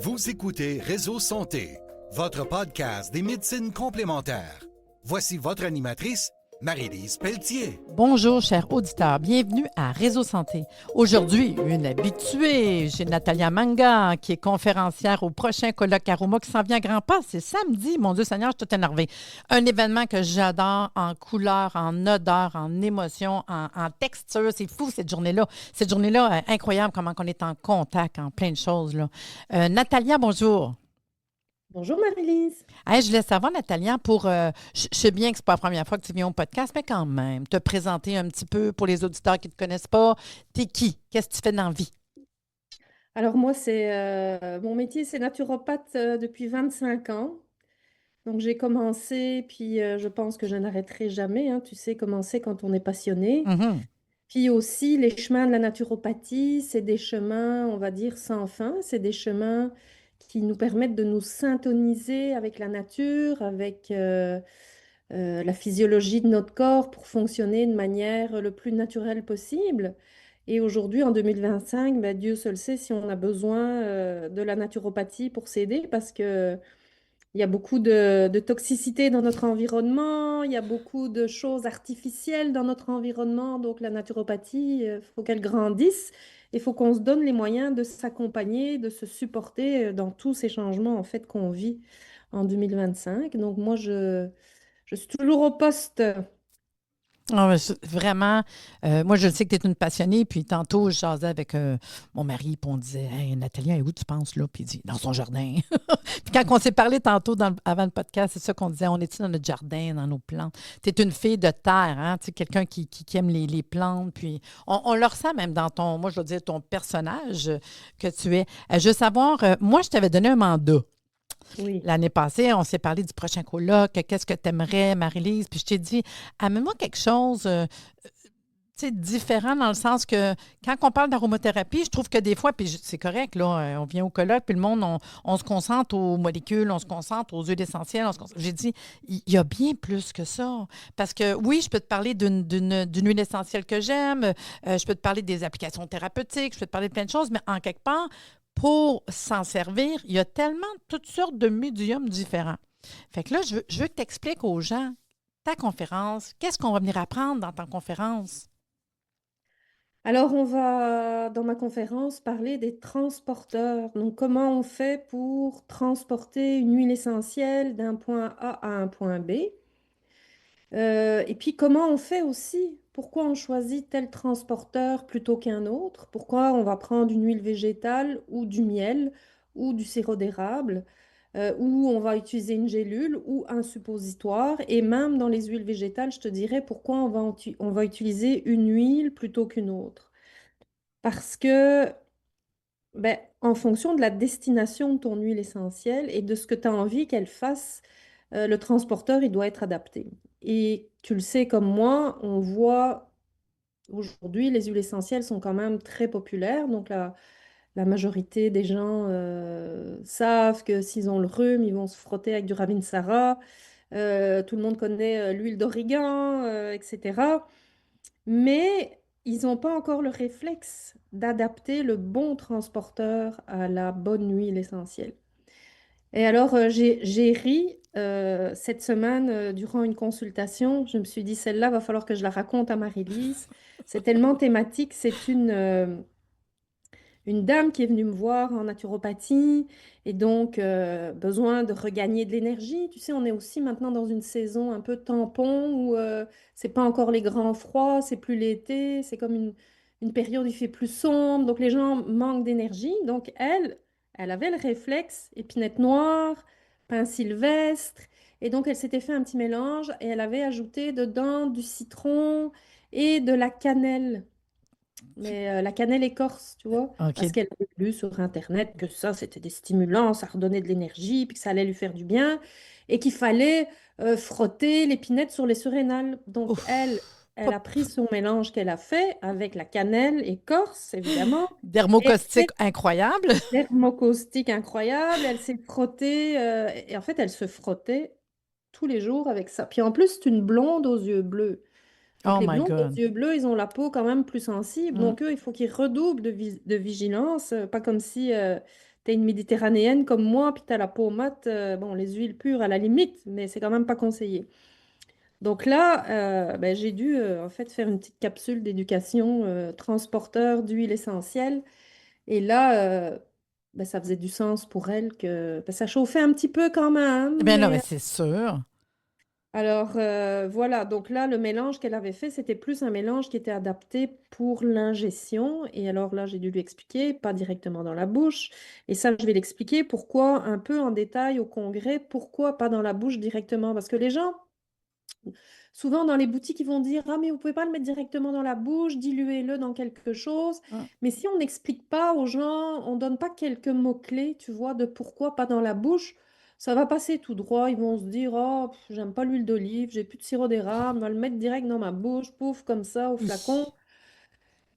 Vous écoutez Réseau Santé, votre podcast des médecines complémentaires. Voici votre animatrice, Marie-Lise Pelletier. Bonjour, chers auditeurs. Bienvenue à Réseau Santé. Aujourd'hui, une habituée, j'ai Natalia Manga, qui est conférencière au prochain colloque Aroma qui s'en vient à grands pas. C'est samedi. Mon Dieu Seigneur, je suis tout énervée. Un événement que j'adore en couleur, en odeur, en émotion, en texture. C'est fou, cette journée-là. Cette journée-là, incroyable comment on est en contact, en plein de choses. Là. Natalia, bonjour. Bonjour Marie-Lise. Hey, je voulais savoir, Natalia, je sais bien que ce n'est pas la première fois que tu viens au podcast, mais quand même, te présenter un petit peu pour les auditeurs qui ne te connaissent pas. T'es qui? Qu'est-ce que tu fais dans la vie? Alors moi, mon métier, c'est naturopathe depuis 25 ans. Donc j'ai commencé, puis je pense que je n'arrêterai jamais. Hein, tu sais, commencer quand on est passionné. Mhm. Puis aussi, les chemins de la naturopathie, c'est des chemins, on va dire, sans fin. C'est des chemins qui nous permettent de nous syntoniser avec la nature, avec la physiologie de notre corps pour fonctionner de manière le plus naturelle possible. Et aujourd'hui, en 2025, ben, Dieu seul sait si on a besoin de la naturopathie pour s'aider parce que il y a beaucoup de toxicité dans notre environnement, il y a beaucoup de choses artificielles dans notre environnement. Donc la naturopathie, il faut qu'elle grandisse. Il faut qu'on se donne les moyens de s'accompagner, de se supporter dans tous ces changements en fait qu'on vit en 2025. Donc moi, je suis toujours au poste. Ah, mais vraiment, moi, je sais que tu es une passionnée. Puis tantôt, je jasais avec mon mari, puis on disait Hey, Natalia, où tu penses là? Puis il dit Dans son jardin. Puis quand on s'est parlé tantôt avant le podcast, c'est ça qu'on disait on est-tu dans notre jardin, dans nos plantes? Tu es une fille de terre, hein? Tu sais, quelqu'un qui aime les plantes. Puis on le ressent même dans moi, je veux dire, ton personnage que tu es. Je veux savoir, moi, je t'avais donné un mandat. Oui. L'année passée, on s'est parlé du prochain colloque. Qu'est-ce que tu aimerais, Marie-Lise? Puis je t'ai dit, amène-moi quelque chose tu sais, différent dans le sens que quand on parle d'aromathérapie, je trouve que des fois, puis c'est correct, là, on vient au colloque, puis le monde, on se concentre aux molécules, on se concentre aux huiles essentielles. J'ai dit, il y a bien plus que ça. Parce que oui, je peux te parler d'une huile essentielle que j'aime, je peux te parler des applications thérapeutiques, je peux te parler de plein de choses, mais en quelque part, pour s'en servir, il y a tellement toutes sortes de médiums différents. Fait que là, je veux que tu expliques aux gens ta conférence, qu'est-ce qu'on va venir apprendre dans ta conférence? Alors, on va, dans ma conférence, parler des transporteurs. Donc, comment on fait pour transporter une huile essentielle d'un point A à un point B? Et puis, comment on fait aussi? Pourquoi on choisit tel transporteur plutôt qu'un autre? Pourquoi on va prendre une huile végétale ou du miel ou du sirop d'érable? Ou on va utiliser une gélule ou un suppositoire? Et même dans les huiles végétales, je te dirais pourquoi on va utiliser une huile plutôt qu'une autre. Parce que, ben, en fonction de la destination de ton huile essentielle et de ce que tu as envie qu'elle fasse, le transporteur, il doit être adapté. Et tu le sais comme moi, on voit aujourd'hui, les huiles essentielles sont quand même très populaires. Donc, la majorité des gens savent que s'ils ont le rhume, ils vont se frotter avec du Ravinsara. Tout le monde connaît l'huile d'origan, etc. Mais ils n'ont pas encore le réflexe d'adapter le bon transporteur à la bonne huile essentielle. Et alors, j'ai ri cette semaine durant une consultation. Je me suis dit, celle-là, va falloir que je la raconte à Marie-Lise. C'est tellement thématique. C'est une dame qui est venue me voir en naturopathie et donc besoin de regagner de l'énergie. Tu sais, on est aussi maintenant dans une saison un peu tampon où c'est pas encore les grands froids, c'est plus l'été, c'est comme une période où il fait plus sombre, donc les gens manquent d'énergie. Donc elle avait le réflexe, épinette noire, pain sylvestre, et donc elle s'était fait un petit mélange et elle avait ajouté dedans du citron et de la cannelle. Mais la cannelle écorce, tu vois, parce OK. qu'elle avait lu sur Internet que ça, c'était des stimulants, ça redonnait de l'énergie, puis que ça allait lui faire du bien, et qu'il fallait frotter l'épinette sur les surrénales. Donc, Ouf. elle Pas a pris son mélange qu'elle a fait avec la cannelle écorce, évidemment, et dermocaustique incroyable. thermocaustique incroyable. Elle s'est frottée, et en fait, elle se frottait tous les jours avec ça. Puis en plus, c'est une blonde aux yeux bleus. Donc Oh les my blondes aux God. yeux bleus, ils ont la peau quand même plus sensible. Mm. Donc eux, il faut qu'ils redoublent de vigilance. Pas comme si t'es une méditerranéenne comme moi, puis t'as la peau mate, bon, les huiles pures à la limite, mais c'est quand même pas conseillé. Donc là, ben, j'ai dû en fait faire une petite capsule d'éducation transporteur d'huile essentielle. Et là, ben, ça faisait du sens pour elle que ben, ça chauffait un petit peu quand même, Ben là, ben, mais c'est sûr. alors, voilà, donc là, le mélange qu'elle avait fait, c'était plus un mélange qui était adapté pour l'ingestion. Et alors là, j'ai dû lui expliquer, pas directement dans la bouche. Et ça, je vais l'expliquer pourquoi, un peu en détail au congrès, pourquoi pas dans la bouche directement. Parce que les gens, souvent dans les boutiques, ils vont dire, ah, mais vous pouvez pas le mettre directement dans la bouche, diluez-le dans quelque chose. Hum. Mais si on n'explique pas aux gens, on donne pas quelques mots-clés, tu vois, de pourquoi pas dans la bouche, ça va passer tout droit. Ils vont se dire, oh, pff, j'aime pas l'huile d'olive, j'ai plus de sirop d'érable, on va le mettre direct dans ma bouche, pouf, comme ça, au flacon. Hi.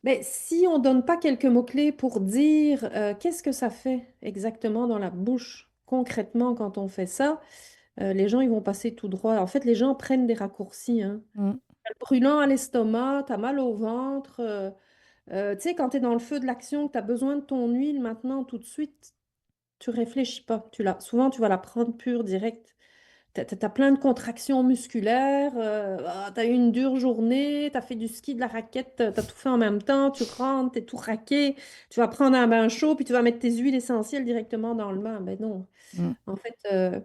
Mais si on donne pas quelques mots-clés pour dire qu'est-ce que ça fait exactement dans la bouche, concrètement, quand on fait ça, les gens, ils vont passer tout droit. En fait, les gens prennent des raccourcis, hein. Hum. T'as le brûlant à l'estomac, t'as mal au ventre. Tu sais, quand tu es dans le feu de l'action, que tu as besoin de ton huile maintenant, tout de suite, tu réfléchis pas. Souvent, tu vas la prendre pure, direct. Tu as, plein de contractions musculaires. Tu as eu une dure journée, tu as fait du ski, de la raquette, tu as tout fait en même temps. Tu rentres, tu es tout raqué. Tu vas prendre un bain chaud, puis tu vas mettre tes huiles essentielles directement dans le bain. Ben non. Hum. En fait,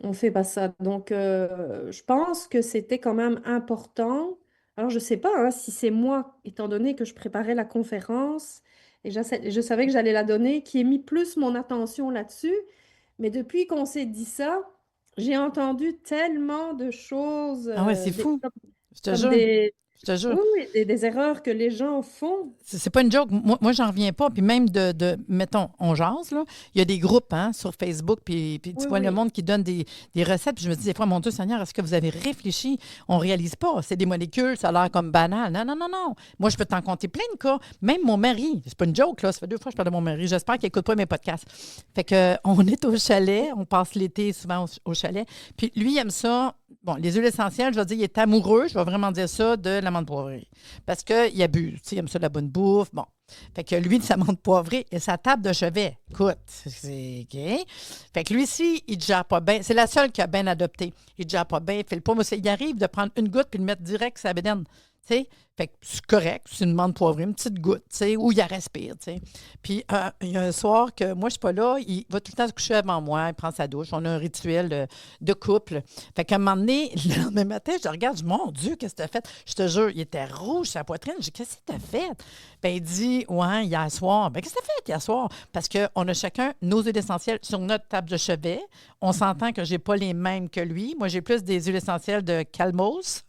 on fait pas ça. Donc, je pense que c'était quand même important. Alors, je sais pas hein, si c'est moi, étant donné que je préparais la conférence et je savais que j'allais la donner, qui ai mis plus mon attention là-dessus. Mais depuis qu'on s'est dit ça, j'ai entendu tellement de choses, Ah ouais, c'est fou. Je te comme jure. des, Je te jure. oui, oui, des erreurs que les gens font. C'est pas une joke. Moi j'en reviens pas. Puis même mettons, on jase, là. Il y a des groupes hein, sur Facebook, puis tu Oui, vois le oui. monde qui donne des recettes. Puis je me dis des fois, mon Dieu Seigneur, est-ce que vous avez réfléchi? On réalise pas. C'est des molécules, ça a l'air comme banal. Non, non, non, non. Moi, je peux t'en compter plein de cas. Même mon mari, c'est pas une joke, là. Ça fait 2 fois que je parle de mon mari. J'espère qu'il écoute pas mes podcasts. Fait que on est au chalet. On passe l'été souvent au chalet. Puis lui, il aime ça. Bon, les huiles essentielles, je vais dire, il est amoureux, je vais vraiment dire ça, de l'amande poivrée. Parce qu'il abuse. Tu sais, il aime ça de la bonne bouffe. Bon. Fait que lui, de sa menthe poivrée et sa table de chevet. Écoute, c'est OK. Fait que lui ici, il ne gère pas bien. C'est la seule qui a bien adopté. Il ne gère pas bien, il fait le pas. Moi, il arrive de prendre une goutte puis de mettre direct sur sa bédaine. Tu sais? Fait que c'est correct, c'est une menthe poivrée, une petite goutte, tu sais, où il respire, tu sais. Puis il y a un soir que moi, je suis pas là, il va tout le temps se coucher avant moi, il prend sa douche. On a un rituel de couple. Fait qu'à un moment donné, le lendemain matin, je le regarde, je dis, mon Dieu, qu'est-ce que tu as fait? Je te jure, il était rouge sa poitrine. Je dis, qu'est-ce que tu as fait? Ben, il dit, ouais, hier soir. Ben, qu'est-ce que tu as fait hier soir? Parce qu'on a chacun nos huiles essentielles sur notre table de chevet. On s'entend que j'ai pas les mêmes que lui. Moi, j'ai plus des huiles essentielles de Calmos.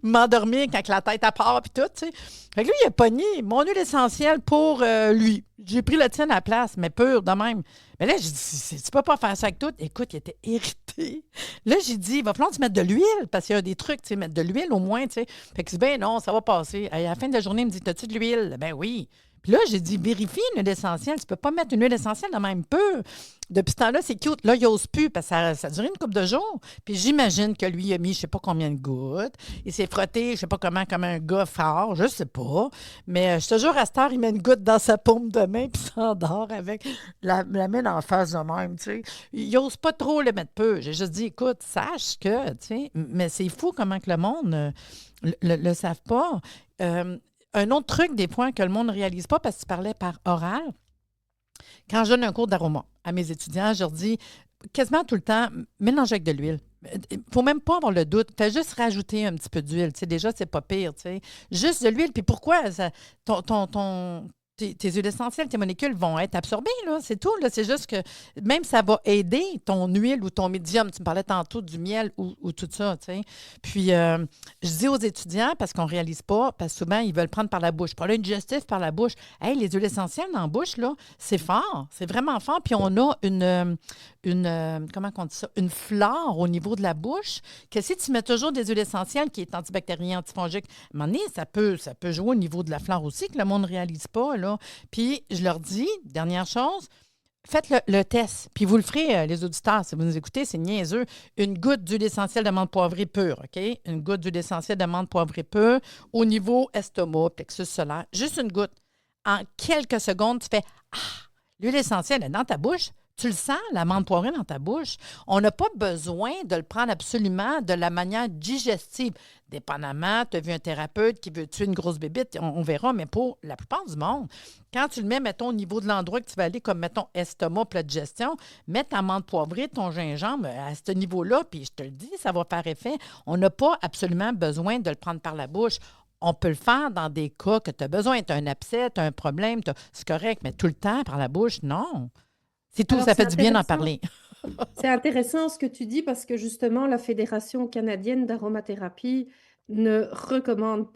M'endormir quand la tête à part puis tout, tu sais. Fait que lui, il a pogné mon huile essentielle pour lui. J'ai pris le tien à la place, mais pur de même. Mais là, j'ai dit, tu peux pas faire ça avec tout. Écoute, il était irrité. Là, j'ai dit, il va falloir que tu mettes de l'huile, parce qu'il y a des trucs, tu sais, mettre de l'huile au moins, tu sais. Fait que ben non, ça va passer. À la fin de la journée, il me dit, t'as-tu de l'huile? Ben oui. Puis là, j'ai dit, vérifie une huile essentielle. Tu peux pas mettre une huile essentielle de même peu. Depuis ce temps-là, c'est cute. Là, il n'ose plus parce que ça a duré une couple de jours. Puis j'imagine que lui, il a mis je ne sais pas combien de gouttes. Il s'est frotté, je ne sais pas comment, comme un gars fort, je ne sais pas. Mais je te jure, à cette heure, il met une goutte dans sa paume de main puis s'endort avec la main en face de même, tu sais. Il n'ose pas trop le mettre peu. J'ai juste dit, écoute, sache que, tu sais, mais c'est fou comment que le monde le savent pas. Un autre truc, des points que le monde ne réalise pas, parce que tu parlais par oral, quand je donne un cours d'aroma à mes étudiants, je leur dis quasiment tout le temps, mélanger avec de l'huile. Il ne faut même pas avoir le doute. Tu as juste rajouté un petit peu d'huile. Tu sais, déjà, c'est pas pire. Tu sais. Juste de l'huile. Puis pourquoi tes huiles essentielles, tes molécules vont être absorbées, là, c'est tout. Là. C'est juste que même ça va aider ton huile ou ton médium. Tu me parlais tantôt du miel ou tout ça. Tu sais. Puis, je dis aux étudiants, parce qu'on ne réalise pas, parce que souvent, ils veulent prendre par la bouche. Pour le digestif par la bouche. Hey, les huiles essentielles dans la bouche, là, c'est fort. C'est vraiment fort. Puis, on a comment on dit ça? Une flore au niveau de la bouche, que si tu mets toujours des huiles essentielles qui est antibactérien, antifongique, à un moment donné, ça peut jouer au niveau de la flore aussi, que le monde ne réalise pas, là. Puis, je leur dis, dernière chose, faites le test. Puis, vous le ferez, les auditeurs, si vous nous écoutez, c'est niaiseux. Une goutte d'huile essentielle de menthe poivrée pure, OK? Une goutte d'huile essentielle de menthe poivrée pure au niveau estomac, plexus solaire. Juste une goutte. En quelques secondes, tu fais « Ah! » L'huile essentielle est dans ta bouche. Tu le sens, l'amande poivrée dans ta bouche. On n'a pas besoin de le prendre absolument de la manière digestive. Dépendamment, tu as vu un thérapeute qui veut tuer une grosse bébite, on verra, mais pour la plupart du monde, quand tu le mets, mettons, au niveau de l'endroit que tu vas aller, comme, mettons, estomac, plat de digestion, mets ta amande poivrée, ton gingembre à ce niveau-là, puis je te le dis, ça va faire effet. On n'a pas absolument besoin de le prendre par la bouche. On peut le faire dans des cas que tu as besoin. Tu as un abcès, tu as un problème, c'est correct, mais tout le temps par la bouche, non. C'est tout, Alors, ça c'est fait du bien d'en intéressant. parler. C'est intéressant ce que tu dis parce que justement, la Fédération canadienne d'aromathérapie ne recommande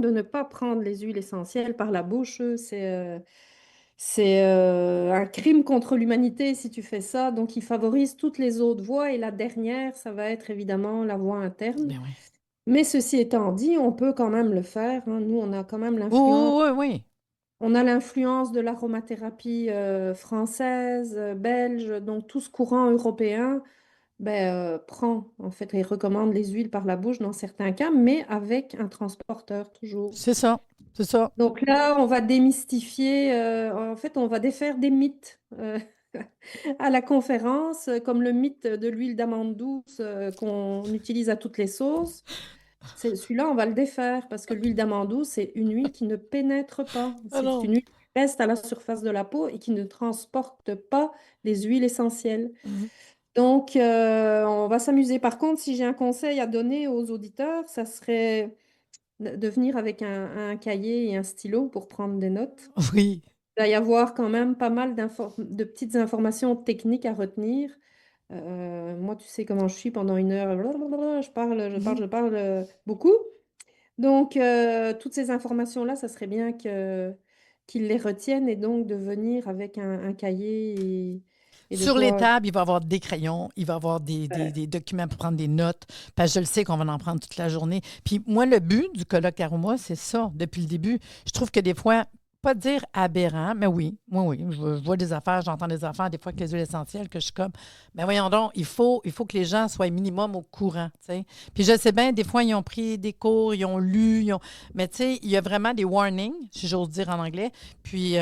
de ne pas prendre les huiles essentielles par la bouche. C'est un crime contre l'humanité si tu fais ça. Donc, ils favorisent toutes les autres voies et la dernière, ça va être évidemment la voie interne. Ben oui. Mais ceci étant dit, on peut quand même le faire, hein. Nous, on a quand même Oui, l'influence. oui, oui, oui. On a l'influence de l'aromathérapie française, belge, donc tout ce courant européen prend en fait et recommande les huiles par la bouche dans certains cas, mais avec un transporteur toujours. C'est ça, c'est ça. Donc là, on va démystifier, en fait, on va défaire des mythes à la conférence, comme le mythe de l'huile d'amande douce qu'on utilise à toutes les sauces. Celui-là, on va le défaire parce que l'huile d'amande douce, c'est une huile qui ne pénètre pas. Ah C'est non. une huile qui reste à la surface de la peau et qui ne transporte pas les huiles essentielles. Mhm. Donc, on va s'amuser. Par contre, si j'ai un conseil à donner aux auditeurs, ça serait de venir avec un cahier et un stylo pour prendre des notes. Oui. Il va y avoir quand même pas mal de petites informations techniques à retenir. Moi, tu sais comment je suis pendant une heure. Blablabla, je parle, je parle, Mhm. je parle beaucoup. Donc, toutes ces informations-là, ça serait bien qu'ils les retiennent et donc de venir avec un cahier et de Sur les quoi. tables, il va y avoir des crayons, il va y avoir des documents pour prendre des notes, parce que je le sais qu'on va en prendre toute la journée. Puis moi, le but du colloque Aroma, c'est ça, depuis le début. Je trouve que des fois, pas dire aberrant, mais oui, je vois des affaires, j'entends des affaires, des fois avec les huiles essentielles, que je suis comme, mais voyons donc, il faut que les gens soient minimum au courant, tu sais. Puis je sais bien, des fois, ils ont pris des cours, ils ont lu, mais tu sais, il y a vraiment des warnings, si j'ose dire en anglais. Puis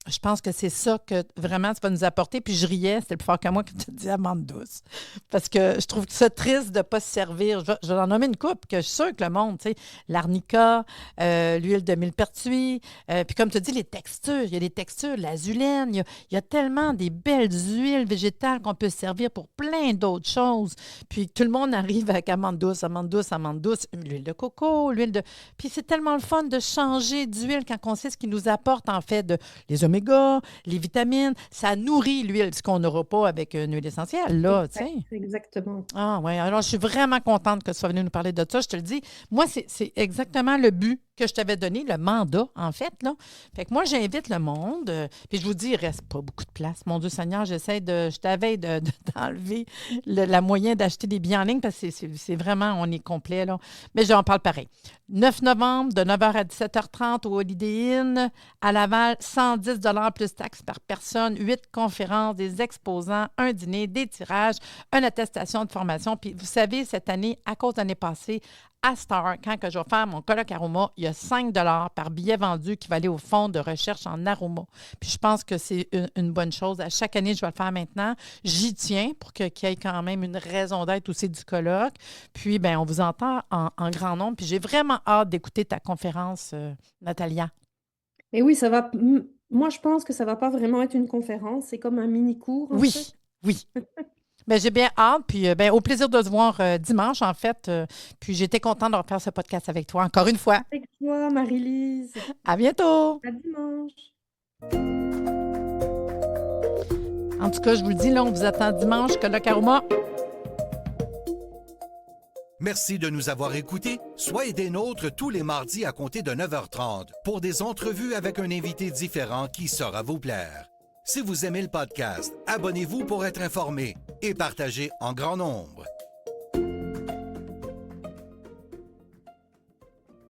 je pense que c'est ça que vraiment ça va nous apporter. Puis je riais, c'était plus fort que moi que tu dis amande douce. Parce que je trouve que c'est triste de ne pas se servir. Je vais en nommer une coupe que je suis sûre que le monde, tu sais, l'arnica, l'huile de millepertuis, puis comme tu dis, les textures. Il y a des textures, l'azulène, il y a tellement des belles huiles végétales qu'on peut servir pour plein d'autres choses. Puis tout le monde arrive avec amande douce, amande douce, amande douce, l'huile de coco, l'huile de... Puis c'est tellement le fun de changer d'huile quand on sait ce qui nous apporte, en fait, les oméga, les vitamines. Ça nourrit l'huile, ce qu'on n'aura pas avec une huile essentielle, là, tu sais. Exactement. Ah oui, alors je suis vraiment contente que tu sois venue nous parler de ça. Je te le dis, moi, c'est exactement le but que je t'avais donné, le mandat, en fait, là. Fait que moi, j'invite le monde, puis je vous dis, il reste pas beaucoup de place. Mon Dieu Seigneur, je t'avais d'enlever la moyen d'acheter des billets en ligne parce que c'est vraiment, on est complet, là. Mais j'en parle pareil. 9 novembre, de 9h à 17h30 au Holiday Inn, à Laval, 110 plus taxes par personne, 8 conférences, des exposants, un dîner, des tirages, une attestation de formation. Puis vous savez, cette année, à cause de l'année passée, à Star, quand que je vais faire mon colloque Aroma, il y a 5 par billet vendu qui va aller au fonds de recherche en aroma. Puis je pense que c'est une bonne chose. À chaque année, je vais le faire maintenant. J'y tiens pour qu'il y ait quand même une raison d'être aussi du colloque. Puis, bien, on vous entend en grand nombre. Puis j'ai vraiment hâte d'écouter ta conférence, Natalia. Et oui, ça va. Moi, je pense que ça va pas vraiment être une conférence. C'est comme un mini-cours, en fait. Oui, oui. Bien, j'ai bien hâte. Puis, bien, au plaisir de se voir dimanche, en fait. Puis, j'étais contente de refaire ce podcast avec toi encore une fois. Avec toi, Marie-Lise. À bientôt. À dimanche. En tout cas, je vous le dis, là, on vous attend dimanche, colloque Aroma. Merci de nous avoir écoutés. Soyez des nôtres tous les mardis à compter de 9h30 pour des entrevues avec un invité différent qui saura vous plaire. Si vous aimez le podcast, abonnez-vous pour être informé et partagez en grand nombre.